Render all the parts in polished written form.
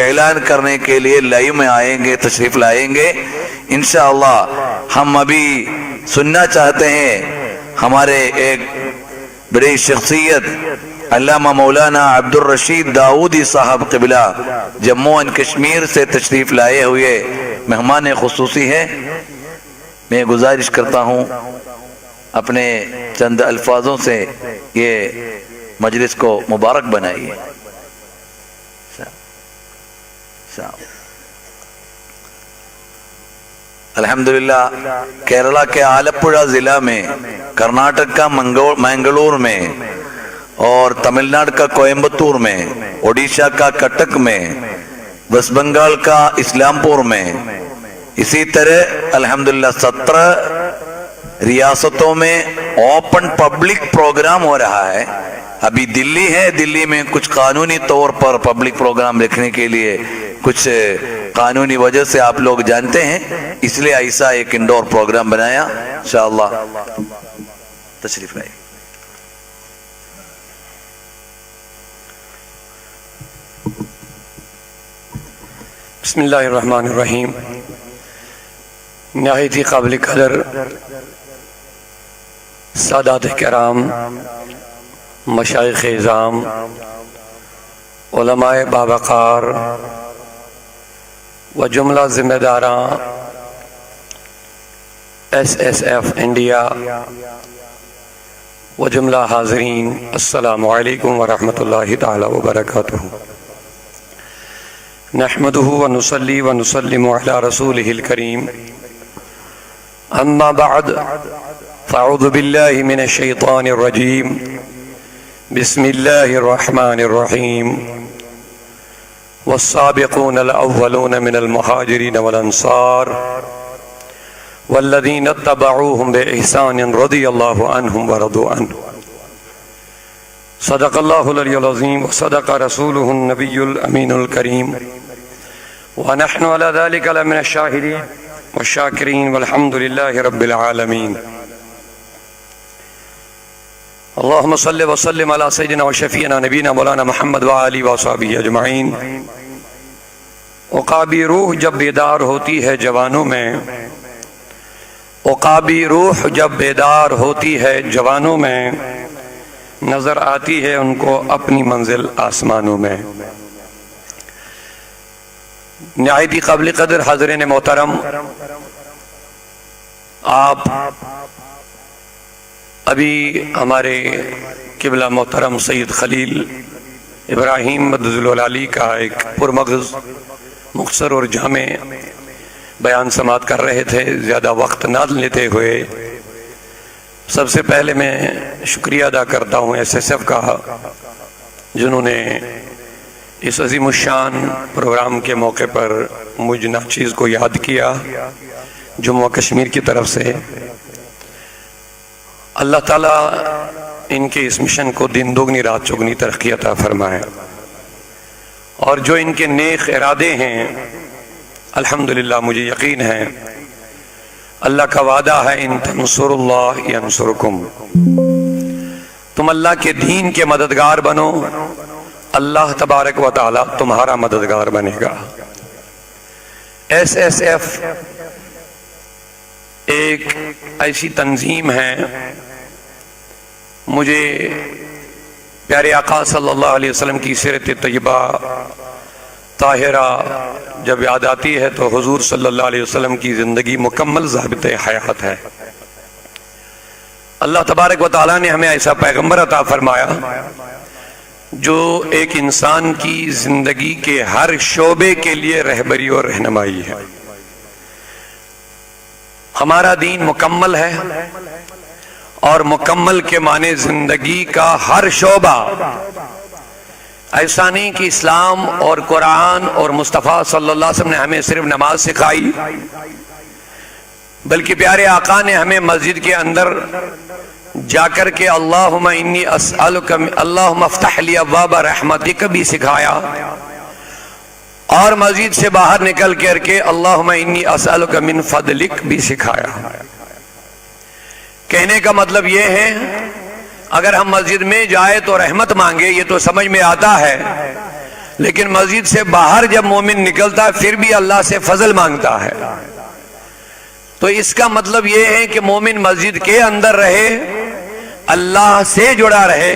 اعلان کرنے کے لیے لائیو میں آئیں گے، تشریف لائیں گے انشاءاللہ۔ ہم ابھی سننا چاہتے ہیں ہمارے ایک بڑی شخصیت علامہ مولانا عبدالرشید داؤدی صاحب قبلہ جموں اینڈ کشمیر سے تشریف لائے ہوئے مہمان خصوصی ہیں۔ میں گزارش کرتا ہوں اپنے چند الفاظوں سے یہ مجلس کو مبارک بنائیے۔ الحمدللہ کیرلا کے آلپڑا ضلع میں، کرناٹک کا منگلور میں، اور تمل ناڈو کا کوئمبتور میں، اوڈیشہ کا کٹک میں، ویسٹ بنگال کا اسلام پور میں، اسی طرح الحمدللہ 17 ریاستوں میں اوپن پبلک پروگرام ہو رہا ہے۔ ابھی دلی ہے، دلی میں کچھ قانونی طور پر پبلک پروگرام رکھنے کے لیے کچھ قانونی وجہ سے آپ لوگ جانتے ہیں، اس لیے ایسا ایک انڈور پروگرام بنایا۔ انشاءاللہ تشریف لائے۔ بسم اللہ الرحمن الرحیم۔ نہایت ہی قابل قدر سادات کرام، مشائخ اعظام، علماء باوقار و جملہ ذمہ داراں SSF انڈیا و جملہ حاضرین، السلام علیکم ورحمۃ اللہ تعالی وبرکاتہ۔ نحمده ونصلي ونسلم على رسوله الكريم، أما بعد فأعوذ بالله من الشيطان الرجيم، بسم الله الرحمن الرحيم، والسابقون الأولون من المهاجرين والأنصار والذين اتبعوهم بإحسان رضي الله عنهم ورضوا عنه، صدق الله العلي العظيم وصدق رسوله النبي الأمين الكريم، ونحن على ذلك لمن الشاهدين والشاكرين والحمد لله رب العالمين۔ اللهم صل وسلم على سيدنا وشفيعنا نبينا مولانا محمد وآله وصحبه اجمعین۔ عقابی روح جب بیدار ہوتی ہے جوانوں میں، عقابی روح جب بیدار ہوتی ہے جوانوں میں، نظر آتی ہے ان کو اپنی منزل آسمانوں میں۔ نہایت ہی قابل قدر حاضرین محترم، آپ ابھی ہمارے قبلہ محترم سید خلیل ابراہیم مدد العلی کا ایک پرمغز مختصر اور جامع بیان سماعت کر رہے تھے۔ زیادہ وقت نہ لیتے ہوئے سب سے پہلے میں شکریہ ادا کرتا ہوں SSF کا، جنہوں نے اس عظیم الشان پروگرام کے موقع پر مجھ ناچیز کو یاد کیا جموں کشمیر کی طرف سے۔ اللہ تعالیٰ ان کے اس مشن کو دن دوگنی رات چگنی ترقی عطا فرمائے، اور جو ان کے نیک ارادے ہیں الحمدللہ مجھے یقین ہے اللہ کا وعدہ ہے ان تنصروا اللہ ینصرکم، تم اللہ کے دین کے مددگار بنو، اللہ تبارک و تعالی تمہارا مددگار بنے گا۔ SSF ایک ایسی تنظیم ہے، مجھے پیارے آقا صلی اللہ علیہ وسلم کی سیرت طیبہ طاہرہ جب یاد آتی ہے تو حضور صلی اللہ علیہ وسلم کی زندگی مکمل ضابط حیات ہے۔ اللہ تبارک و تعالیٰ نے ہمیں ایسا پیغمبر عطا فرمایا جو ایک انسان کی زندگی کے ہر شعبے کے لیے رہبری اور رہنمائی ہے۔ ہمارا دین مکمل ہے، اور مکمل کے معنی زندگی کا ہر شعبہ۔ ایسا نہیں کہ اسلام اور قرآن اور مصطفیٰ صلی اللہ علیہ وسلم نے ہمیں صرف نماز سکھائی، بلکہ پیارے آقا نے ہمیں مسجد کے اندر جا کر کے اللہم انی اسألک اللہم افتح لی ابواب رحمتک بھی سکھایا، اور مسجد سے باہر نکل کر کے اللہم انی اسألک من فضلک بھی سکھایا۔ کہنے کا مطلب یہ ہے اگر ہم مسجد میں جائے تو رحمت مانگے، یہ تو سمجھ میں آتا ہے، لیکن مسجد سے باہر جب مومن نکلتا ہے پھر بھی اللہ سے فضل مانگتا ہے. تو اس کا مطلب یہ ہے کہ مومن مسجد کے اندر رہے، اللہ سے جڑا رہے،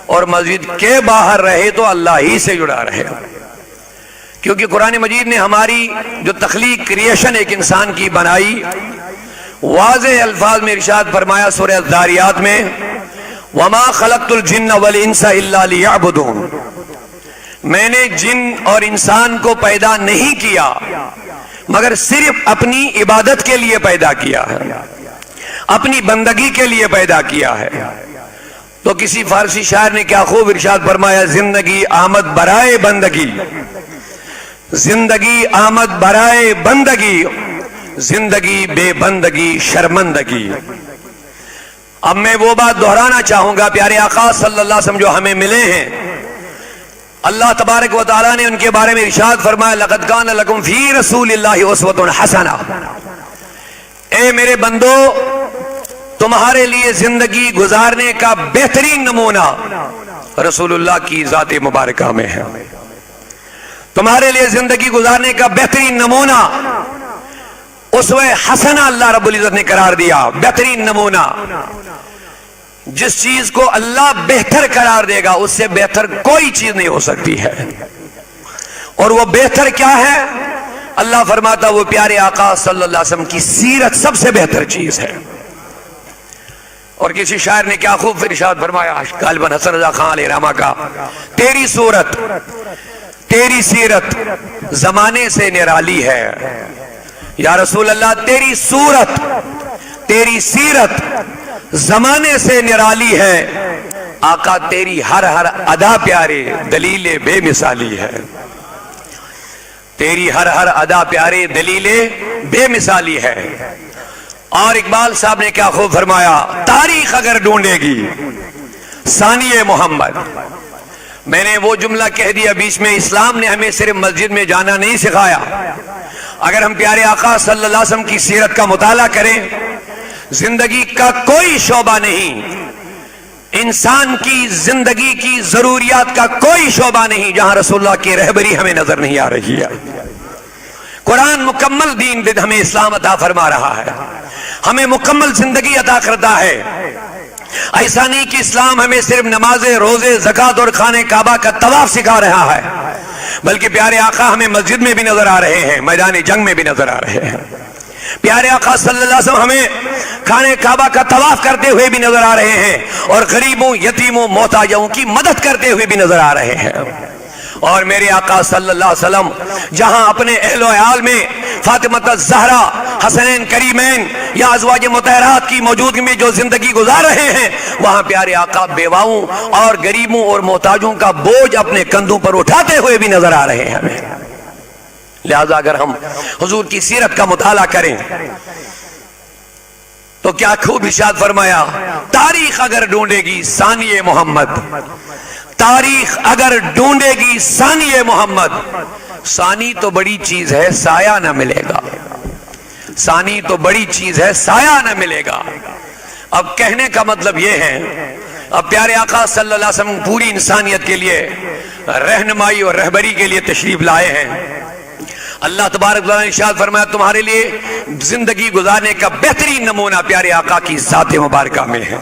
اور مسجد کے باہر رہے تو اللہ ہی سے جڑا رہے. کیونکہ قرآن مجید نے ہماری جو تخلیق کریشن ایک انسان کی بنائی، واضح الفاظ میں ارشاد فرمایا سورہ الذاریات میں، وَمَا خَلَقْتُ الْجِنَّ وَالْإِنسَ إِلَّا لِيَعْبُدُونَ، میں نے جن اور انسان کو پیدا نہیں کیا مگر صرف اپنی عبادت کے لیے پیدا کیا ہے، اپنی بندگی کے لیے پیدا کیا ہے. تو کسی فارسی شاعر نے کیا خوب ارشاد فرمایا، زندگی آمد برائے بندگی، زندگی آمد برائے بندگی، زندگی بے بندگی شرمندگی. اب میں وہ بات دہرانا چاہوں گا، پیارے آقا صلی اللہ علیہ وسلم جو ہمیں ملے ہیں، اللہ تبارک و تعالیٰ نے ان کے بارے میں ارشاد فرمایا، لَقَدْ كَانَ لَكُمْ فِي رَسُولِ اللَّهِ أُسْوَةٌ حَسَنَةٌ، اے میرے بندو تمہارے لیے زندگی گزارنے کا بہترین نمونہ رسول اللہ کی ذات مبارکہ میں ہے. تمہارے لیے زندگی گزارنے کا بہترین نمونہ اسوہ حسنہ اللہ رب العزت نے قرار دیا. بہترین نمونہ، جس چیز کو اللہ بہتر قرار دے گا اس سے بہتر کوئی چیز نہیں ہو سکتی ہے. اور وہ بہتر کیا ہے؟ اللہ فرماتا وہ پیارے آقا صلی اللہ علیہ وسلم کی سیرت سب سے بہتر چیز ہے. اور کسی شاعر نے کیا خوب ارشاد فرمایا، غالباً حسن رضا خان علیہ رحمہ کا، تیری صورت تیری سیرت زمانے سے نرالی ہے. یا رسول اللہ تیری صورت تیری سیرت زمانے سے نرالی ہے، آقا تیری ہر ہر ادا پیارے دلیل بے مثالی ہے. تیری ہر ہر ادا پیارے دلیل بے مثالی ہے. اور اقبال صاحب نے کیا خوب فرمایا، تاریخ اگر ڈھونڈے گی ثانی محمد. میں نے وہ جملہ کہہ دیا بیچ میں، اسلام نے ہمیں صرف مسجد میں جانا نہیں سکھایا. اگر ہم پیارے آقا صلی اللہ علیہ وسلم کی سیرت کا مطالعہ کریں، زندگی کا کوئی شعبہ نہیں، انسان کی زندگی کی ضروریات کا کوئی شعبہ نہیں جہاں رسول اللہ کی رہبری ہمیں نظر نہیں آ رہی ہے. قرآن مکمل دین ہمیں اسلام عطا فرما رہا ہے، ہمیں مکمل زندگی عطا کرتا ہے. ایسا نہیں کہ اسلام ہمیں صرف نمازیں، روزے، زکوٰۃ اور خانہ کعبہ کا طواف سکھا رہا ہے، بلکہ پیارے آقا ہمیں مسجد میں بھی نظر آ رہے ہیں، میدان جنگ میں بھی نظر آ رہے ہیں. پیارے آقا صلی اللہ علیہ وسلم ہمیں خانہ کعبہ کا طواف کرتے ہوئے بھی نظر آ رہے ہیں، اور غریبوں، یتیموں، محتاجوں کی مدد کرتے ہوئے بھی نظر آ رہے ہیں. اور میرے آقا صلی اللہ علیہ وسلم جہاں اپنے اہل و عیال میں فاطمہ الزہرا، حسنین کریمین یا ازواج مطہرات کی موجودگی میں جو زندگی گزار رہے ہیں، وہاں پیارے آقا بیواؤں اور غریبوں اور محتاجوں کا بوجھ اپنے کندھوں پر اٹھاتے ہوئے بھی نظر آ رہے ہیں ہمیں. لہذا اگر ہم حضور کی سیرت کا مطالعہ کریں تو کیا خوب ارشاد فرمایا، تاریخ اگر ڈھونڈے گی ثانی محمد، تاریخ اگر ڈھونڈے گی ثانی محمد. ثانی تو بڑی چیز ہے، سایہ نہ ملے گا. ثانی تو بڑی چیز ہے، سایہ نہ ملے گا. اب کہنے کا مطلب یہ ہے، اب پیارے آقا صلی اللہ علیہ وسلم پوری انسانیت کے لیے رہنمائی اور رہبری کے لیے تشریف لائے ہیں. اللہ تبارک و تعالیٰ نے ارشاد فرمایا تمہارے لیے زندگی گزارنے کا بہترین نمونہ پیارے آقا کی ذات مبارکہ میں ہے.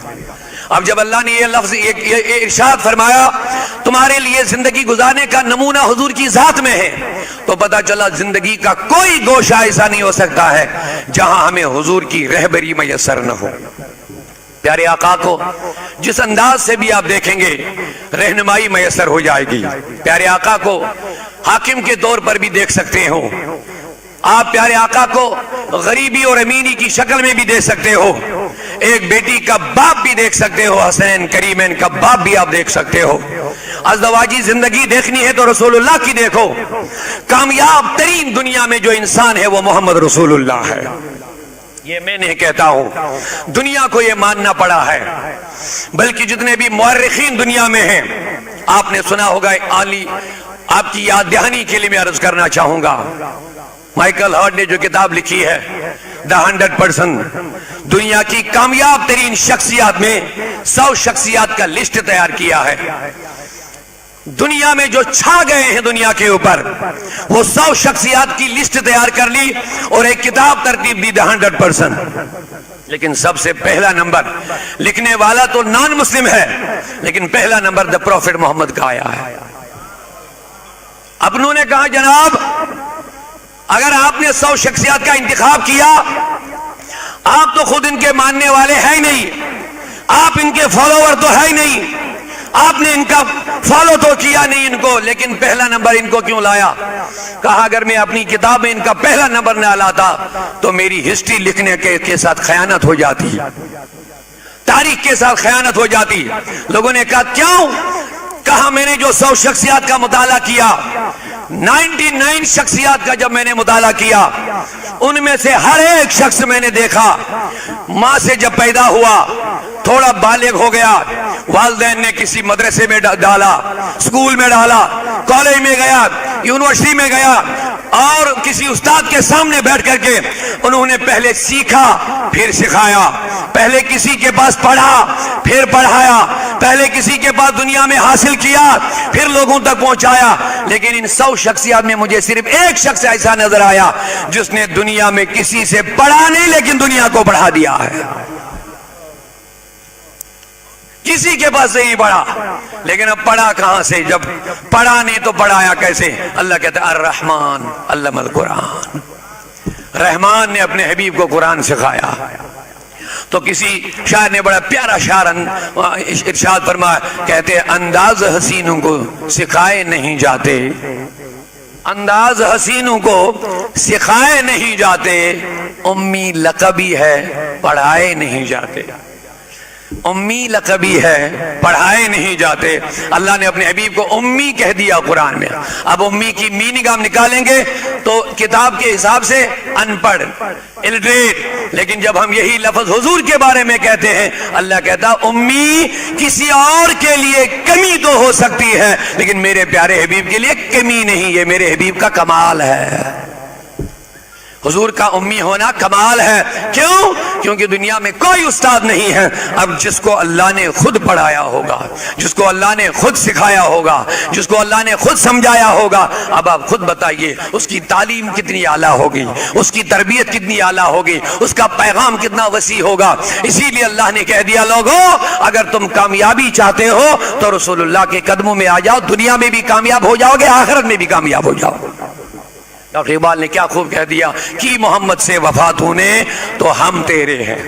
اب جب اللہ نے یہ لفظ یہ ارشاد فرمایا تمہارے لیے زندگی گزارنے کا نمونہ حضور کی ذات میں ہے، تو پتہ چلا زندگی کا کوئی گوشہ ایسا نہیں ہو سکتا ہے جہاں ہمیں حضور کی رہبری میسر نہ ہو. پیارے آقا کو جس انداز سے بھی آپ دیکھیں گے رہنمائی میسر ہو جائے گی. پیارے آقا کو حاکم کے طور پر بھی دیکھ سکتے ہو آپ، پیارے آقا کو غریبی اور امینی کی شکل میں بھی دیکھ سکتے ہو، ایک بیٹی کا باپ بھی دیکھ سکتے ہو، حسین کریمین کا باپ بھی آپ دیکھ سکتے ہو. ازدواجی زندگی دیکھنی ہے تو رسول اللہ کی دیکھو. کامیاب ترین دنیا میں جو انسان ہے وہ محمد رسول اللہ ہے. یہ میں نہیں کہتا ہوں، دنیا کو یہ ماننا پڑا ہے، بلکہ جتنے بھی مورخین دنیا میں ہیں آپ نے سنا ہوگا. آپ کی یاد دہانی کے لیے میں عرض کرنا چاہوں گا، مائیکل ہارٹ نے جو کتاب لکھی ہے The 100%، دنیا کی کامیاب ترین شخصیات میں 100 شخصیات کا لسٹ تیار کیا ہے. دنیا میں جو چھا گئے ہیں دنیا کے اوپر، وہ 100 شخصیات کی لسٹ تیار کر لی اور ایک کتاب ترتیب دی 100%. لیکن سب سے پہلا نمبر لکھنے والا تو نان مسلم ہے، لیکن پہلا نمبر دا پروفٹ محمد کا آیا ہے. اپنوں نے کہا جناب اگر آپ نے 100 شخصیات کا انتخاب کیا، آپ تو خود ان کے ماننے والے ہیں ہی نہیں، آپ ان کے فالوور تو ہے ہی نہیں، آپ نے ان کا فالو تو کیا نہیں ان کو، لیکن پہلا نمبر ان کو کیوں لایا؟ کہا اگر میں اپنی کتاب میں ان کا پہلا نمبر نہ لاتا تو میری ہسٹری لکھنے کے ساتھ خیانت ہو جاتی، تاریخ کے ساتھ خیانت ہو جاتی. لوگوں نے کہا کیوں؟ کہا میں نے جو 100 شخصیات کا مطالعہ کیا، 99 شخصیات کا جب میں نے مطالعہ کیا، ان میں سے ہر ایک شخص میں نے دیکھا ماں سے جب پیدا ہوا، تھوڑا بالغ ہو گیا، والدین نے کسی مدرسے میں ڈالا، اسکول میں ڈالا، کالج میں گیا، یونیورسٹی میں گیا، اور کسی استاد کے سامنے بیٹھ کر کے انہوں نے پہلے سیکھا پھر سکھایا، پہلے کسی کے پاس پڑھا پھر پڑھایا، پہلے کسی کے پاس دنیا میں حاصل کیا پھر لوگوں تک پہنچایا. لیکن ان 100 شخصیات میں مجھے صرف ایک شخص ایسا نظر آیا جس نے دنیا میں کسی سے پڑھا نہیں لیکن دنیا کو پڑھا دیا ہے. کسی کے پاس نہیں پڑھا، لیکن اب پڑھا کہاں سے؟ جب پڑھا نہیں تو پڑھایا کیسے؟ اللہ کہتا ہے الرحمن علم القرآن، رحمان نے اپنے حبیب کو قرآن سکھایا. تو کسی شاعر نے بڑا پیارا شعر ارشاد فرمایا، کہتے انداز حسینوں کو سکھائے نہیں جاتے، انداز حسینوں کو سکھائے نہیں جاتے، امی لقبی ہے پڑھائے نہیں جاتے، امی لقبی ہے پڑھائے نہیں جاتے. اللہ نے اپنے حبیب کو امی کہہ دیا قرآن میں. اب امی کی میننگ ہم نکالیں گے تو کتاب کے حساب سے ان پڑھ، الٹریٹ، لیکن جب ہم یہی لفظ حضور کے بارے میں کہتے ہیں، اللہ کہتا امی کسی اور کے لیے کمی تو ہو سکتی ہے لیکن میرے پیارے حبیب کے لیے کمی نہیں، یہ میرے حبیب کا کمال ہے. حضور کا امی ہونا کمال ہے. کیوں؟ کیونکہ دنیا میں کوئی استاد نہیں ہے. اب جس کو اللہ نے خود پڑھایا ہوگا، جس کو اللہ نے خود سکھایا ہوگا، جس کو اللہ نے خود سمجھایا ہوگا، اب آپ خود بتائیے اس کی تعلیم کتنی اعلیٰ ہوگی، اس کی تربیت کتنی اعلیٰ ہوگی، اس کا پیغام کتنا وسیع ہوگا. اسی لیے اللہ نے کہہ دیا لوگوں اگر تم کامیابی چاہتے ہو تو رسول اللہ کے قدموں میں آ جاؤ، دنیا میں بھی کامیاب ہو جاؤ گے، آخرت میں بھی کامیاب ہو جاؤ. ڈاکٹر اقبال نے کیا خوب کہہ دیا، کی محمد سے وفا تو نے تو ہم تیرے ہیں.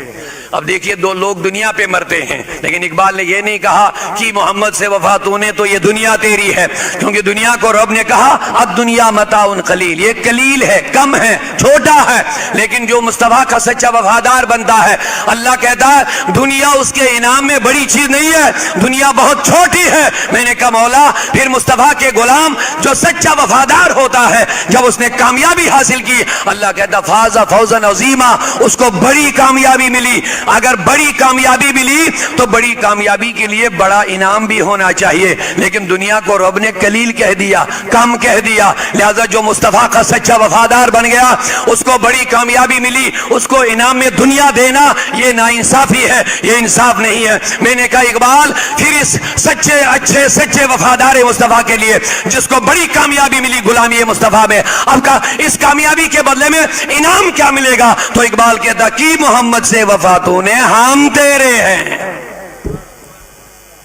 اب دیکھیے دو لوگ دنیا پہ مرتے ہیں، لیکن اقبال نے یہ نہیں کہا کہ محمد سے وفا تو نے تو یہ دنیا تیری ہے، کیونکہ دنیا کو رب نے کہا اب دنیا متاع قلیل، یہ قلیل ہے، کم ہے، چھوٹا ہے. لیکن جو مصطفیٰ کا سچا وفادار بنتا ہے، اللہ کہتا ہے دنیا اس کے انعام میں بڑی چیز نہیں ہے، دنیا بہت چھوٹی ہے. میں نے کہا مولا پھر مصطفیٰ کے غلام جو سچا وفادار ہوتا ہے، جب اس نے کامیابی حاصل کی، اللہ کہتا فاز فوزا عظیما، اس کو بڑی کامیابی ملی. اگر بڑی کامیابی ملی تو بڑی کامیابی کے لیے بڑا انعام بھی ہونا چاہیے، لیکن دنیا کو رب نے قلیل کہہ دیا، کم کہہ دیا. لہذا جو مصطفیٰ کا سچا وفادار بن گیا اس کو بڑی کامیابی ملی، اس کو انعام میں دنیا دینا یہ ناانصافی ہے، یہ انصاف نہیں ہے. میں نے کہا اقبال پھر اس سچے اچھے سچے وفادار مصطفیٰ کے لیے جس کو بڑی کامیابی ملی غلامی مصطفیٰ میں، اب کا اس کامیابی کے بدلے میں انعام کیا ملے گا؟ تو اقبال کہتا کی محمد سے وفا تو نے ہم تیرے ہیں.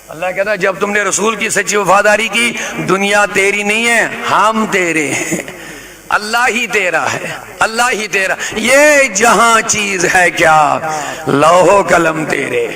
اللہ کہتا جب تم نے رسول کی سچی وفاداری کی، دنیا تیری نہیں ہے، ہم تیرے ہیں. اللہ ہی تیرا ہے، اللہ ہی تیرا. یہ جہاں چیز ہے کیا، لوح و قلم تیرے.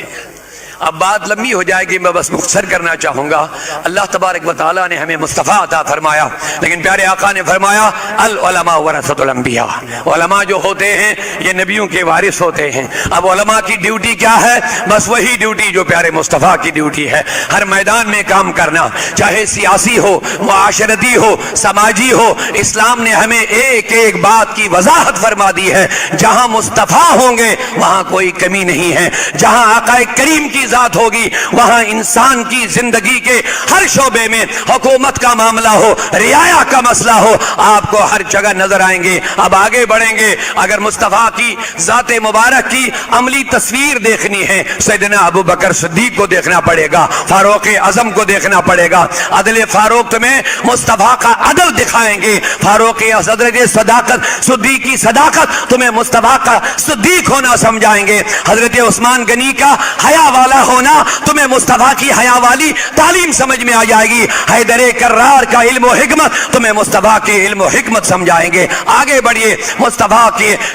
اب بات لمبی ہو جائے گی، میں بس مختصر کرنا چاہوں گا. اللہ تبارک و تعالیٰ نے ہمیں مصطفیٰ عطا فرمایا، لیکن پیارے آقا نے فرمایا العلماء ورثۃ الانبیاء، علماء جو ہوتے ہیں یہ نبیوں کے وارث ہوتے ہیں. اب علماء کی ڈیوٹی کیا ہے؟ بس وہی ڈیوٹی جو پیارے مصطفیٰ کی ڈیوٹی ہے، ہر میدان میں کام کرنا، چاہے سیاسی ہو، معاشرتی ہو، سماجی ہو. اسلام نے ہمیں ایک ایک بات کی وضاحت فرما دی ہے. جہاں مصطفیٰ ہوں گے وہاں کوئی کمی نہیں ہے، جہاں آقا کریم کی ذات ہوگی وہاں انسان کی زندگی کے ہر شعبے میں حکومت کا معاملہ ہو, رعایا کا مسئلہ ہو, آپ کو ہر جگہ نظر آئیں گے. اب آگے بڑھیں گے. اگر مصطفیٰ کی ذات مبارک کی عملی تصویر دیکھنی ہے, سیدنا ابو بکر صدیق کو دیکھنا پڑے گا, فاروق اعظم کو دیکھنا پڑے گا. عدل فاروق تمہیں مصطفیٰ کا عدل دکھائیں گے. فاروق حضرت صداقت صدیق کی صداقت تمہیں مصطفیٰ کا صدیق ہونا سمجھائیں گے. حضرت عثمان غنی کا حیا والا ہونا تمہیں مصطفیٰ کی حیا والی تعلیم سمجھ میں آ جائے گی. حیدر کرار کا علم و حکمت تمہیں مصطفیٰ کے علم و حکمت سمجھائیں گے. آگے بڑھیے. مصطفیٰ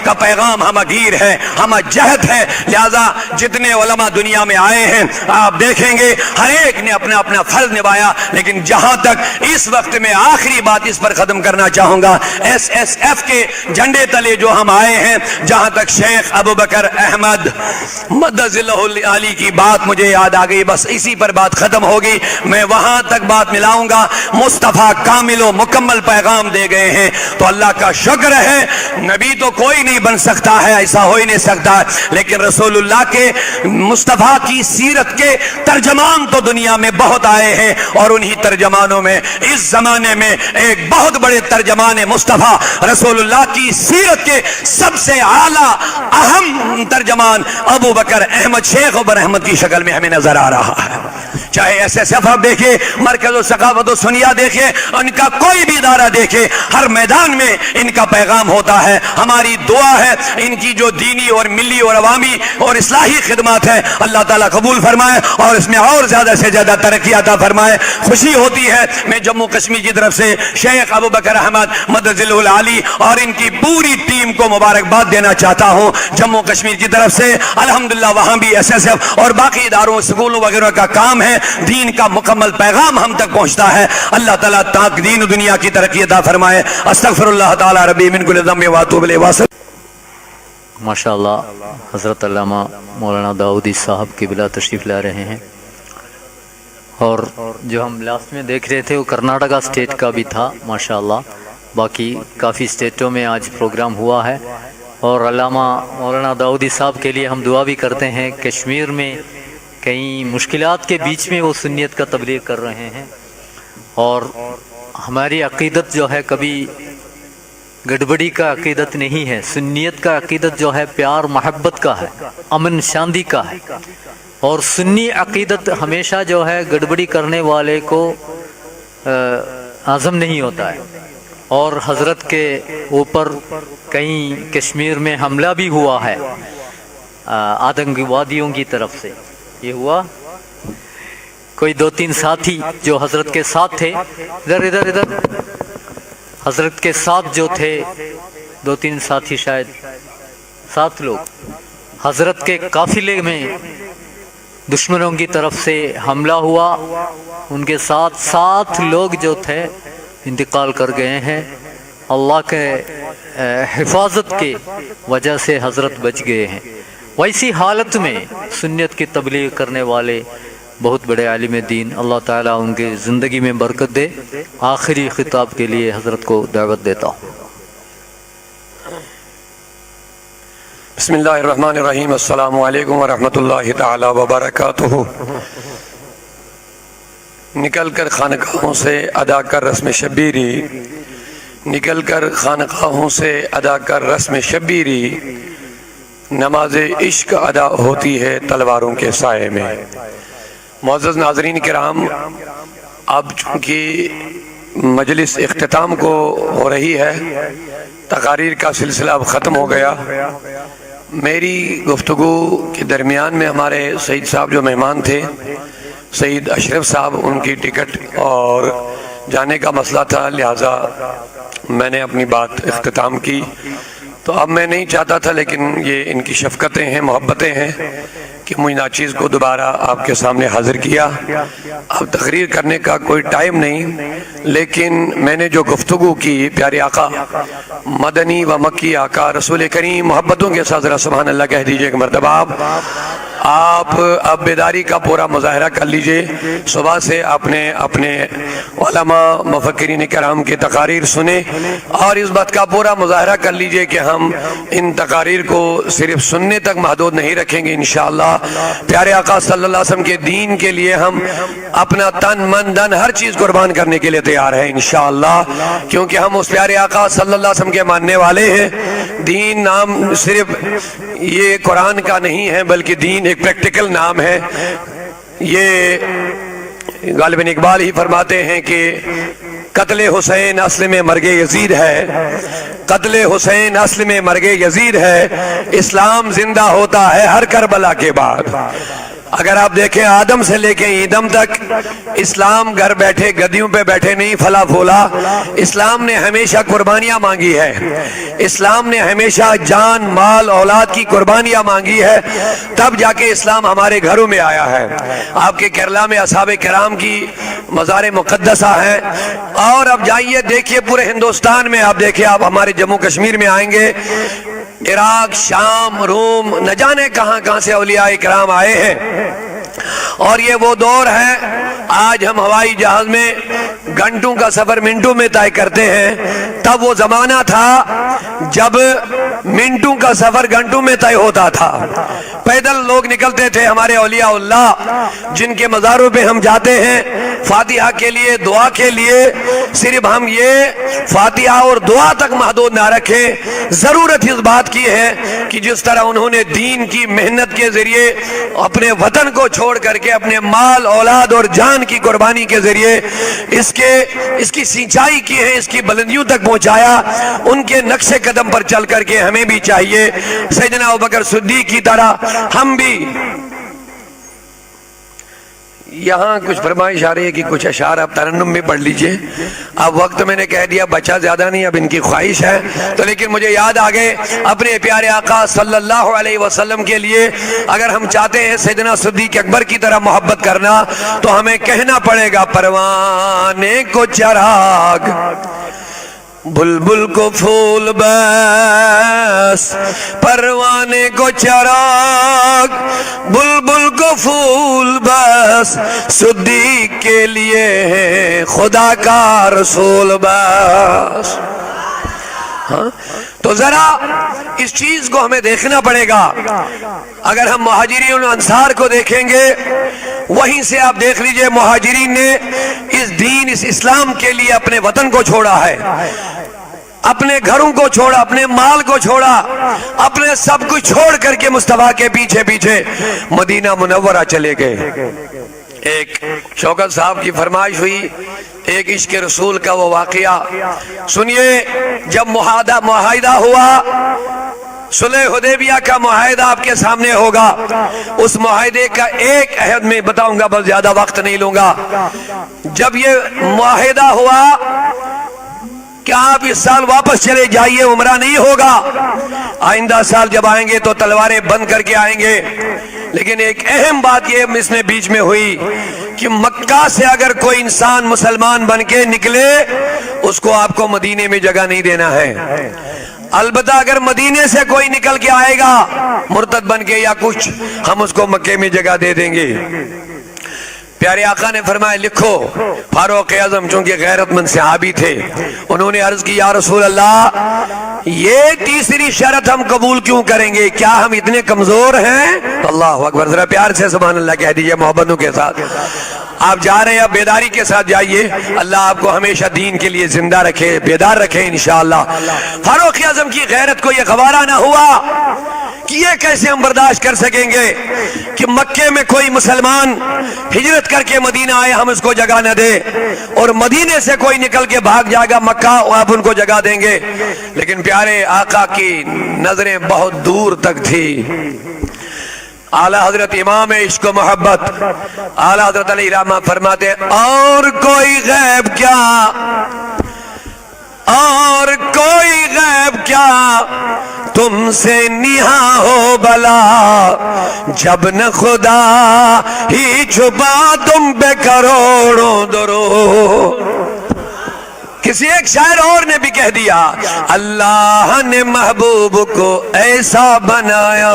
کا پیغام ہم گیر ہے, ہم جہد ہے. لہذا جتنے علماء دنیا میں آئے ہیں آپ دیکھیں گے ہر ایک نے اپنا اپنا فرض نبھایا. لیکن جہاں تک اس وقت میں آخری بات اس پر ختم کرنا چاہوں گا, ایس ایس ایف کے جھنڈے تلے جو ہم آئے ہیں, جہاں تک شیخ ابو بکر احمد مدظ اللہ علی کی بات مجھے یاد آ گئی, بس اسی پر بات ختم ہوگی. میں وہاں تک بات ملاؤں گا. مصطفیٰ کامل و مکمل پیغام دے گئے ہیں تو اللہ کا شکر ہے. نبی تو کوئی نہیں بن سکتا ہے, ایسا ہو ہی نہیں سکتا, لیکن رسول اللہ کے مصطفیٰ کی سیرت کے ترجمان تو دنیا میں بہت آئے ہیں, اور انہی ترجمانوں میں اس زمانے میں ایک بہت بڑے ترجمان مصطفیٰ رسول اللہ کی سیرت کے سب سے اعلیٰ اہم ترجمان ابو بکر احمد شیخ عمر احمد کی شکل میں ہمیں نظر آ رہا ہے. چاہے ایس ایس ایف آپ دیکھیں, مرکز و ثقافت و سنیا دیکھیں, ان کا کوئی بھی ادارہ دیکھیں, ہر میدان میں ان کا پیغام ہوتا ہے. ہماری دعا ہے ان کی جو دینی اور ملی اور عوامی اور اصلاحی خدمات ہیں اللہ تعالیٰ قبول فرمائے اور اس میں اور زیادہ سے زیادہ ترقی عطا فرمائے. خوشی ہوتی ہے میں جموں کشمیر کی طرف سے شیخ ابو بکر احمد مدظ اللہ علی اور ان کی پوری ٹیم کو مبارکباد دینا چاہتا ہوں. جموں کشمیر کی طرف سے الحمدللہ وہاں بھی ایس ایس ایف اور باقی اداروں اسکولوں وغیرہ کا کام ہے, دین کا مکمل پیغام ہم تک پہنچتا ہے. اللہ تعالیٰ تاک دین دنیا کی ترقی عطا فرمائے. استغفر اللہ تعالیٰ ربی من کل ذنب واتوب الیہ. ماشاءاللہ حضرت علامہ مولانا داؤدی صاحب قبلہ تشریف لا رہے ہیں, اور جو ہم لاسٹ میں دیکھ رہے تھے وہ کرناٹکا اسٹیٹ کا بھی تھا ماشاءاللہ. باقی کافی اسٹیٹوں میں آج پروگرام ہوا ہے, اور علامہ مولانا داؤدی صاحب کے لیے ہم دعا بھی کرتے ہیں. کشمیر میں کئی مشکلات کے بیچ میں وہ سنیت کا تبلیغ کر رہے ہیں, اور ہماری عقیدت جو ہے کبھی گڑبڑی کا عقیدت نہیں ہے. سنیت کا عقیدت جو ہے پیار محبت کا ہے, امن شاندی کا ہے, اور سنی عقیدت ہمیشہ جو ہے گڑبڑی کرنے والے کو عزم نہیں ہوتا ہے. اور حضرت کے اوپر کہیں کشمیر میں حملہ بھی ہوا ہے آتنکوادیوں کی طرف سے. یہ ہوا کوئی 2-3 ساتھی جو حضرت کے ساتھ تھے, ادھر حضرت کے ساتھ جو تھے 2-3 ساتھی, شاید 7 لوگ, حضرت کے قافلے میں دشمنوں کی طرف سے حملہ ہوا. ان کے ساتھ 7 لوگ جو تھے انتقال کر گئے ہیں. اللہ کے حفاظت کے وجہ سے حضرت بچ گئے ہیں. ویسی حالت میں سنت کی تبلیغ کرنے والے بہت بڑے عالم دین, اللہ تعالیٰ ان کے زندگی میں برکت دے. آخری خطاب کے لیے حضرت کو دعوت دیتا ہوں. بسم اللہ الرحمن الرحیم. السلام علیکم ورحمۃ اللہ تعالی وبرکاتہ. نکل کر خانقاہوں سے ادا کر رسم شبیری, نکل کر خانقاہوں سے ادا کر رسم شبیری, نماز عشق ادا ہوتی ہے تلواروں کے سائے میں. معزز ناظرین کرام, اب چونکہ مجلس اختتام کو ہو رہی ہے, تقاریر کا سلسلہ اب ختم ہو گیا. میری گفتگو کے درمیان میں ہمارے سعید صاحب جو مہمان تھے, سعید اشرف صاحب, ان کی ٹکٹ اور جانے کا مسئلہ تھا, لہٰذا میں نے اپنی بات اختتام کی. تو اب میں نہیں چاہتا تھا, لیکن یہ ان کی شفقتیں ہیں, محبتیں ہیں کہ مجھے ناچیز کو دوبارہ آپ کے سامنے حاضر کیا. اب تقریر کرنے کا کوئی ٹائم نہیں, لیکن میں نے جو گفتگو کی پیارے آقا مدنی و مکی آقا رسول کریم محبتوں کے ساتھ ذرا سبحان اللہ کہہ دیجئے ایک مرتبہ آپ. آپ اب بیداری کا پورا مظاہرہ کر لیجئے. صبح سے اپنے علماء مفکرین کرام کی تقاریر سنیں اور اس بات کا پورا مظاہرہ کر لیجئے کہ ہم ان تقاریر کو صرف سننے تک محدود نہیں رکھیں گے. انشاءاللہ پیارے آقا صلی اللہ علیہ وسلم کے دین کے لیے ہم اپنا تن من دھن ہر چیز قربان کرنے کے لیے تیار ہیں انشاءاللہ، کیونکہ ہم اس پیارے آقا صلی اللہ علیہ وسلم کے ماننے والے ہیں. دین نام صرف یہ قرآن کا نہیں ہے بلکہ دین ایک پریکٹیکل نام ہے. یہ غالباً اقبال ہی فرماتے ہیں کہ قتل حسین اصل میں مرگ یزید ہے، قتل حسین اصل میں مرگ یزید ہے، اسلام زندہ ہوتا ہے ہر کربلا کے بعد. اگر آپ دیکھیں آدم سے لے کے ایدم تک اسلام گھر بیٹھے گدیوں پہ بیٹھے نہیں پھلا پھولا. اسلام نے ہمیشہ قربانیاں مانگی ہے، اسلام نے ہمیشہ جان مال اولاد کی قربانیاں مانگی ہے، تب جا کے اسلام ہمارے گھروں میں آیا ہے. آپ کے کیرلا میں اصحاب کرام کی مزار مقدسہ ہیں، اور اب جائیے دیکھیے پورے ہندوستان میں، آپ دیکھیے آپ ہمارے جموں کشمیر میں آئیں گے، عراق شام روم نہ جانے کہاں کہاں سے اولیاء کرام آئے ہیں. اور یہ وہ دور ہے، آج ہم ہوائی جہاز میں گھنٹوں کا سفر منٹوں میں طے کرتے ہیں، تب وہ زمانہ تھا جب منٹوں کا سفر گھنٹوں میں طے ہوتا تھا. پیدل لوگ نکلتے تھے ہمارے اولیاء اللہ جن کے مزاروں پہ ہم جاتے ہیں فاتحہ کے لیے دعا کے لیے. صرف ہم یہ فاتحہ اور دعا تک محدود نہ رکھیں، ضرورت اس بات کی ہے کہ جس طرح انہوں نے دین کی محنت کے ذریعے اپنے وطن کو چھوڑ کر کے اپنے مال اولاد اور جان کی قربانی کے ذریعے اس کی سینچائی کی ہے، اس کی بلندیوں تک پہنچایا، ان کے نقش قدم پر چل کر کے ہمیں بھی چاہیے سیدنا ابوبکر صدیق کی طرح ہم بھی. یہاں کچھ فرمائش آ رہی ہے کہ کچھ اشعار آپ ترنم میں پڑھ لیجئے. اب وقت میں نے کہہ دیا بچہ زیادہ نہیں، اب ان کی خواہش ہے تو، لیکن مجھے یاد آ گئے اپنے پیارے آقا صلی اللہ علیہ وسلم کے لیے اگر ہم چاہتے ہیں سیدنا صدیق اکبر کی طرح محبت کرنا تو ہمیں کہنا پڑے گا پروانے کو چراغ بلبل کو پھول بس، پروانے کو چراغ بلبل کو پھول بس، صدیق کے لیے ہے خدا کا رسول بس. ہاں تو ذرا اس چیز کو ہمیں دیکھنا پڑے گا. اگر ہم مہاجرین و انصار کو دیکھیں گے، وہیں سے آپ دیکھ لیجئے مہاجرین نے اس دین اس اسلام کے لیے اپنے وطن کو چھوڑا ہے، اپنے گھروں کو چھوڑا، اپنے مال کو چھوڑا، اپنے سب کچھ چھوڑ کر کے مصطفیٰ کے پیچھے پیچھے مدینہ منورہ چلے گئے. ایک شوکت صاحب کی فرمائش ہوئی ایک عشق رسول کا وہ واقعہ سنیے. جب معاہدہ ہوا، صلح حدیبیہ کا معاہدہ آپ کے سامنے ہوگا، اس معاہدے کا ایک عہد میں بتاؤں گا، بس زیادہ وقت نہیں لوں گا. جب یہ معاہدہ ہوا کہ آپ اس سال واپس چلے جائیے، عمرہ نہیں ہوگا، آئندہ سال جب آئیں گے تو تلواریں بند کر کے آئیں گے. لیکن ایک اہم بات یہ اس میں بیچ میں ہوئی کہ مکہ سے اگر کوئی انسان مسلمان بن کے نکلے اس کو آپ کو مدینے میں جگہ نہیں دینا ہے. البتہ اگر مدینے سے کوئی نکل کے آئے گا مرتد بن کے یا کچھ، ہم اس کو مکے میں جگہ دے دیں گے. پیارے آقا نے فرمایا لکھو. فاروق اعظم چونکہ غیرت مند صحابی تھے، انہوں نے عرض کی یا رسول اللہ یہ تیسری شرط ہم قبول کیوں کریں گے، کیا ہم اتنے کمزور ہیں؟ اللہ اکبر، ذرا پیار سے سبحان اللہ کہہ دیجئے محبتوں کے ساتھ. آپ جا رہے ہیں، آپ بیداری کے ساتھ جائیے، اللہ آپ کو ہمیشہ دین کے لیے زندہ رکھے، بیدار رکھے انشاءاللہ. فاروق اعظم کی غیرت کو یہ گوارا نہ ہوا کہ یہ کیسے ہم برداشت کر سکیں گے کہ مکے میں کوئی مسلمان ہجرت کر کے مدینہ آئے ہم اس کو جگہ نہ دیں، اور مدینے سے کوئی نکل کے بھاگ جائے گا مکہ آپ ان کو جگہ دیں گے. لیکن پیارے آقا کی نظریں بہت دور تک تھی. اعلیٰ حضرت امام عشق و محبت اعلیٰ حضرت علیہ رحمہ فرماتے ہیں اور کوئی غیب کیا، اور کوئی غیب کیا تم سے نہاں ہو بلا، جب نہ خدا ہی چھپا تم پہ کروڑوں درود. کسی ایک شاعر اور نے بھی کہہ دیا اللہ نے محبوب کو ایسا بنایا،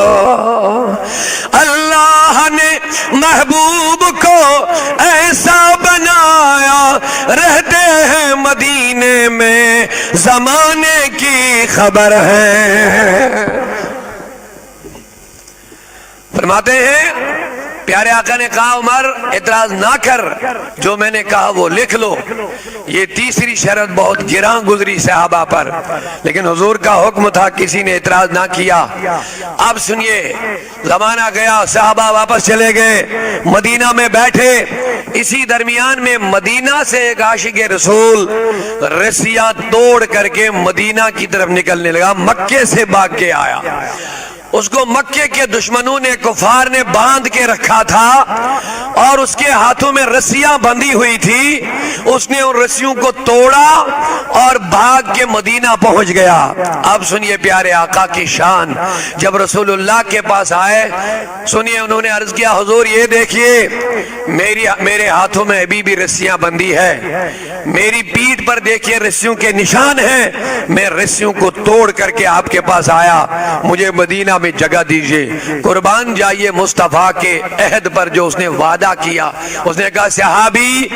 اللہ نے محبوب کو ایسا بنایا، رہتے ہیں مدینے میں زمانے کی خبر ہے۔ فرماتے ہیں پیارے آقا نے کہا عمر اعتراض نہ کر، جو میں نے کہا وہ لکھ لو۔ یہ تیسری شرط بہت گراں گزری صحابہ پر، لیکن حضور کا حکم تھا، کسی نے اعتراض نہ کیا۔ اب سنیے، زمانہ گیا، صحابہ واپس چلے گئے، مدینہ میں بیٹھے۔ اسی درمیان میں مدینہ سے ایک عاشق رسول رسیاں توڑ کر کے مدینہ کی طرف نکلنے لگا، مکے سے بھاگ کے آیا۔ اس کو مکے کے دشمنوں نے، کفار نے باندھ کے رکھا تھا اور اس کے ہاتھوں میں رسیاں بندھی ہوئی تھی۔ اس نے ان رسیوں کو توڑا اور بھاگ کے مدینہ پہنچ گیا۔ اب سنیے پیارے آقا کی شان، جب رسول اللہ کے پاس آئے، سنیے انہوں نے عرض کیا حضور یہ دیکھیے میرے ہاتھوں میں ابھی بھی رسیاں بندھی ہے، میری پیٹھ پر دیکھیے رسیوں کے نشان ہیں، میں رسیوں کو توڑ کر کے آپ کے پاس آیا، مجھے مدینہ میں جگہ دیجئے۔ قربان جائیے مصطفیٰ کے عہد پر جو اس نے وعدہ کیا۔ اس نے کہا صحابی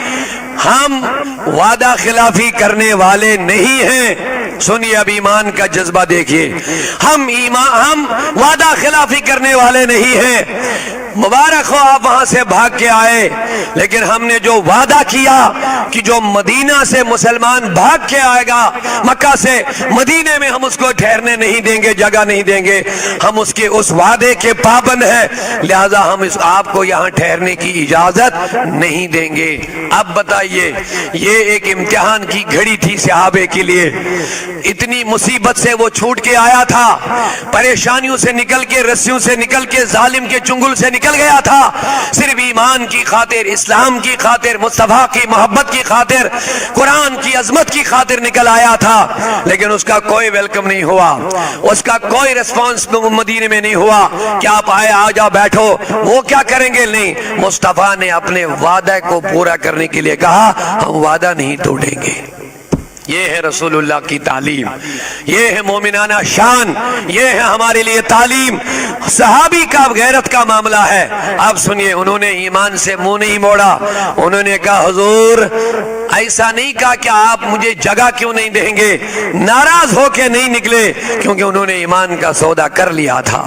ہم وعدہ خلافی کرنے والے نہیں ہیں۔ سنیے اب ایمان کا جذبہ دیکھیے، ہم وعدہ خلافی کرنے والے نہیں ہیں۔ مبارک ہو آپ وہاں سے بھاگ کے آئے، لیکن ہم نے جو وعدہ کیا کہ جو مدینہ سے مسلمان بھاگ کے آئے گا مکہ سے مدینے میں، ہم اس کو ٹھہرنے نہیں دیں گے، جگہ نہیں دیں گے، ہم اس وعدے کے پابند ہیں، لہذا ہم آپ کو یہاں ٹھہرنے کی اجازت نہیں دیں گے۔ اب بتائیے، یہ ایک امتحان کی گھڑی تھی صحابے کے لیے، اتنی مصیبت سے وہ چھوٹ کے آیا تھا، پریشانیوں سے نکل کے، رسیوں سے نکل کے، ظالم کے چنگل سے نکل گیا تھا، صرف ایمان کی خاطر، اسلام کی خاطر، مصطفیٰ کی محبت کی خاطر، قرآن کی عظمت کی خاطر نکل آیا تھا، لیکن اس کا کوئی ویلکم نہیں ہوا، اس کا کوئی ریسپانس مدینے میں نہیں ہوا کہ آپ آئے، آ جاؤ بیٹھو، وہ کیا کریں گے؟ نہیں، مصطفیٰ نے اپنے وعدے کو پورا کرنے کے لیے کہا ہم وعدہ نہیں توڑیں گے۔ یہ ہے رسول اللہ کی تعلیم، یہ ہے مومنانہ شان، یہ ہے ہمارے لیے تعلیم۔ صحابی کا غیرت کا معاملہ ہے۔ اب سنیے، انہوں نے ایمان سے منہ نہیں موڑا، انہوں نے کہا حضور ایسا نہیں کہا کہ آپ مجھے جگہ کیوں نہیں دیں گے، ناراض ہو کے نہیں نکلے، کیونکہ انہوں نے ایمان کا سودا کر لیا تھا،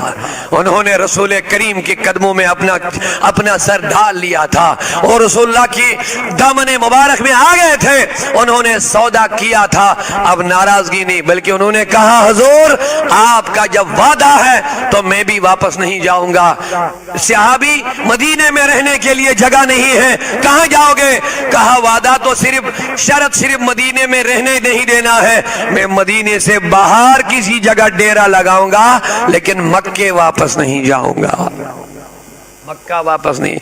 انہوں نے رسول کریم کے قدموں میں اپنا سر ڈال لیا تھا اور رسول اللہ کی دامن مبارک میں آ گئے تھے، انہوں نے سودا کیا تھا۔ اب ناراضگی نہیں، بلکہ انہوں نے کہا حضور آپ کا جب وعدہ ہے تو میں بھی واپس نہیں جاؤں گا۔ صحابی مدینے میں رہنے کے لیے جگہ نہیں ہے، کہاں جاؤ گے؟ کہا وعدہ تو شرط صرف مدینے میں رہنے نہیں دینا ہے، میں مدینے سے باہر کسی جگہ ڈیرا لگاؤں گا، لیکن مکے واپس نہیں جاؤں گا، مکہ واپس نہیں۔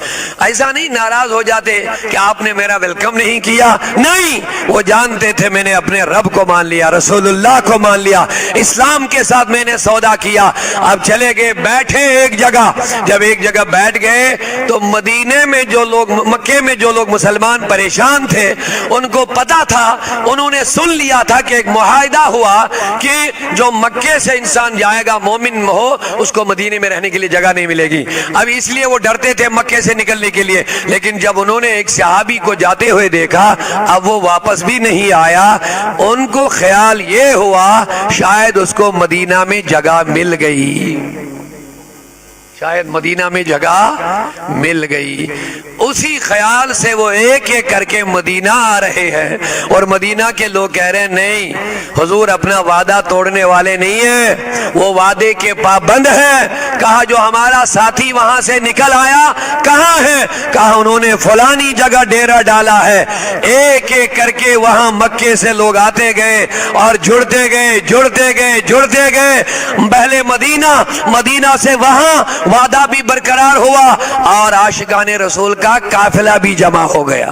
ایسا نہیں ناراض ہو جاتے کہ آپ نے میرا ویلکم نہیں کیا، نہیں، وہ جانتے تھے میں نے اپنے رب کو مان لیا، رسول اللہ کو مان لیا، اسلام کے ساتھ میں نے سودا کیا۔ اب چلے گئے، بیٹھے ایک جگہ، جب ایک جگہ بیٹھ گئے تو مدینے میں جو لوگ، مکے میں جو لوگ مسلمان پریشان تھے، ان کو پتا تھا، انہوں نے سن لیا تھا کہ ایک معاہدہ ہوا کہ جو مکے سے انسان جائے گا مومن ہو، اس کو مدینے میں رہنے کے لیے جگہ نہیں ملے گی۔ اب اس لیے وہ ڈرتے تھے مکے سے نکلنے کے لیے، لیکن جب انہوں نے ایک صحابی کو جاتے ہوئے دیکھا، اب وہ واپس بھی نہیں آیا، ان کو خیال یہ ہوا شاید اس کو مدینہ میں جگہ مل گئی، شاید مدینہ میں جگہ مل گئی۔ اسی خیال سے وہ ایک ایک کر کے مدینہ آ رہے ہیں، اور مدینہ کے لوگ کہہ رہے ہیں نہیں، حضور اپنا وعدہ توڑنے والے نہیں ہیں، وہ وعدے کے پابند ہیں۔ کہا جو ہمارا ساتھی وہاں سے نکل آیا کہاں ہے؟ کہا انہوں نے فلانی جگہ ڈیرا ڈالا ہے۔ ایک ایک کر کے وہاں مکے سے لوگ آتے گئے اور جڑتے گئے، پہلے مدینہ سے وہاں وعدہ بھی برقرار ہوا اور عاشقان رسول کا قافلہ بھی جمع ہو گیا۔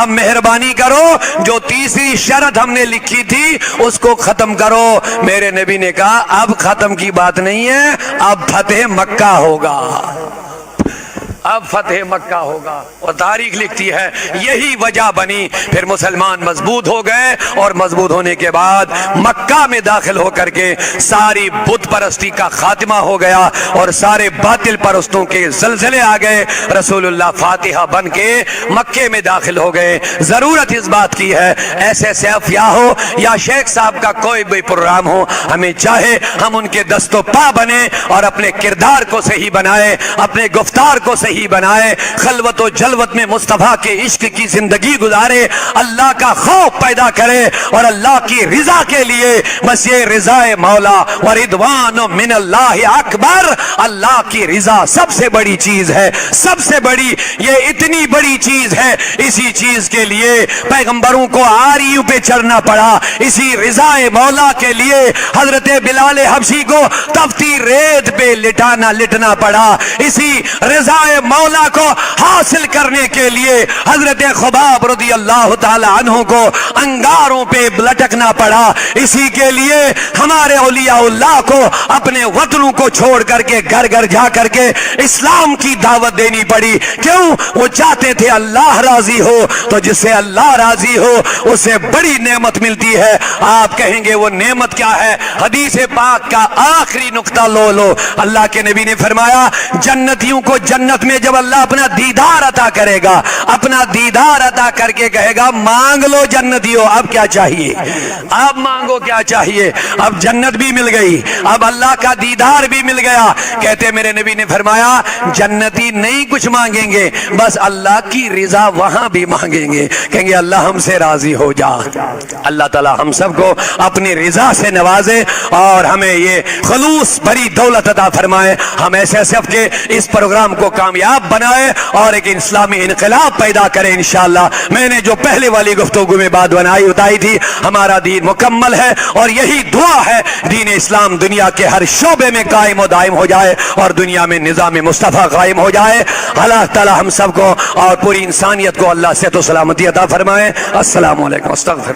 اب مہربانی کرو جو تیسری شرط ہم نے لکھی تھی اس کو ختم کرو۔ میرے نبی نے کہا اب ختم کی بات نہیں ہے، اب فتح مکہ ہوگا، اب فتح مکہ ہوگا۔ اور تاریخ لکھتی ہے یہی وجہ بنی، پھر مسلمان مضبوط ہو گئے، اور مضبوط ہونے کے بعد مکہ میں داخل ہو کر کے ساری بت پرستی کا خاتمہ ہو گیا اور سارے باطل پرستوں کے زلزلے آ گئے۔ رسول اللہ فاتحہ بن کے مکے میں داخل ہو گئے۔ ضرورت اس بات کی ہے ایسے سیفیا ہو یا شیخ صاحب کا کوئی بھی پروگرام ہو، ہمیں چاہے ہم ان کے دست و پا بنے اور اپنے کردار کو صحیح بنائے، اپنے گفتار کو صحیح بنائے، خلوت و جلوت میں مصطفیٰ کے عشق کی زندگی گزارے، اللہ کا خوف پیدا کرے اور اللہ کی رضا کے لیے بس یہ رضا مولا و رضوان من اللہ اکبر، اللہ کی رضا سب سے بڑی چیز ہے، سب سے بڑی، یہ اتنی بڑی چیز ہے، اسی چیز کے لیے پیغمبروں کو آریوں پہ چڑھنا پڑا، اسی رضا مولا کے لیے حضرت بلال حبشی کو تفتی ریت پہ لٹنا پڑا، اسی رضا مولا کو حاصل کرنے کے لیے حضرت خباب رضی اللہ تعالی عنہ کو انگاروں پہ لٹکنا پڑا، اسی کے لیے ہمارے اولیاء اللہ کو اپنے وطنوں کو چھوڑ کر کے گھر گھر جا کر کے اسلام کی دعوت دینی پڑی۔ کیوں؟ وہ چاہتے تھے اللہ راضی ہو، تو جس سے اللہ راضی ہو اسے بڑی نعمت ملتی ہے۔ آپ کہیں گے وہ نعمت کیا ہے؟ حدیث پاک کا آخری نقطہ لو، اللہ کے نبی نے فرمایا جنتیوں کو جنت میں جب اللہ اپنا دیدار عطا کرے گا، اپنا دیدار عطا کر کے کہے گا مانگ لو جنتیوں، اب کیا چاہیے؟ اب مانگو کیا چاہیے؟ اب جنت بھی مل گئی، اب اللہ کا دیدار بھی مل گیا۔ کہتے میرے نبی نے فرمایا جنتی نہیں کچھ مانگیں گے، بس اللہ کی رضا وہاں بھی مانگیں گے، کہیں گے اللہ ہم سے راضی ہو جا۔ اللہ تعالی ہم سب کو اپنی رضا سے نوازے اور ہمیں یہ خلوص بھری دولت عطا فرمائے، ہم ایسے صف کے اس پروگرام کو کامیاب بنائے اور ایک اسلامی انقلاب پیدا کریں انشاءاللہ۔ میں نے جو پہلے والی گفتگو میں بات بتائی تھی، ہمارا دین مکمل ہے اور یہی دعا ہے دین اسلام دنیا کے ہر شعبے میں قائم و دائم ہو جائے اور دنیا میں نظام مصطفیٰ قائم ہو جائے۔ اللہ تعالی ہم سب کو اور پوری انسانیت کو اللہ صحت و سلامتی عطا فرمائے۔ السلام علیکم۔ استغفر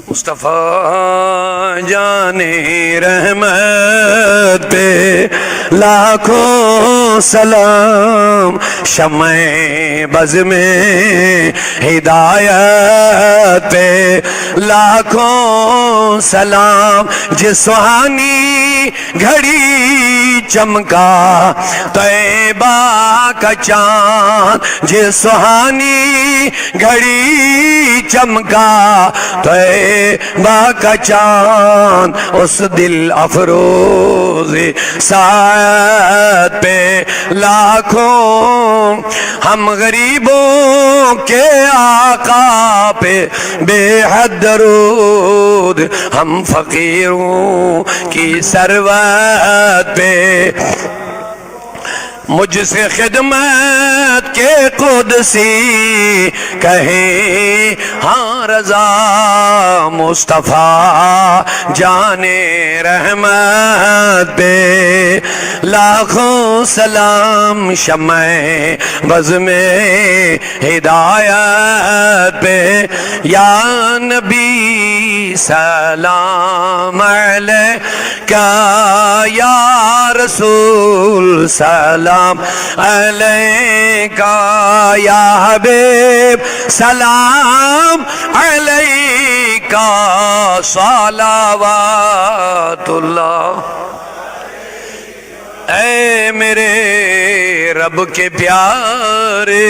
مصطفیٰ جان رحمت پہ لاکھوں سلام، شمع بز میں ہدایت پہ لاکھوں سلام، جس سہانی گھڑی چمکا طیبہ کا چاند، جس سہانی گھڑی چمکا طیبہ کا چاند، اس دل افروز ساعت پہ لاکھوں ہم غریبوں کے آقا پہ بے حد درود، ہم فقیروں کی ثروت پہ مجھ سے خدمت کے قدسی کہیں ہاں رضا مصطفیٰ جان رحمت پہ لاکھوں سلام، شمع بز میں ہدایت پہ یا نبی سلام علیکہ، یا رسول سلام علیکہ، یا حبیب سلام علیکہ، صلوات اللہ۔ اے میرے رب کے پیارے،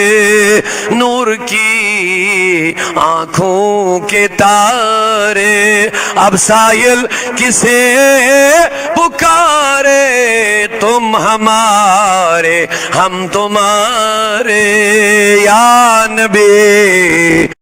نور کی آنکھوں کے تارے، اب سائل کسے پکارے، تم ہمارے ہم تمہارے یا نبی۔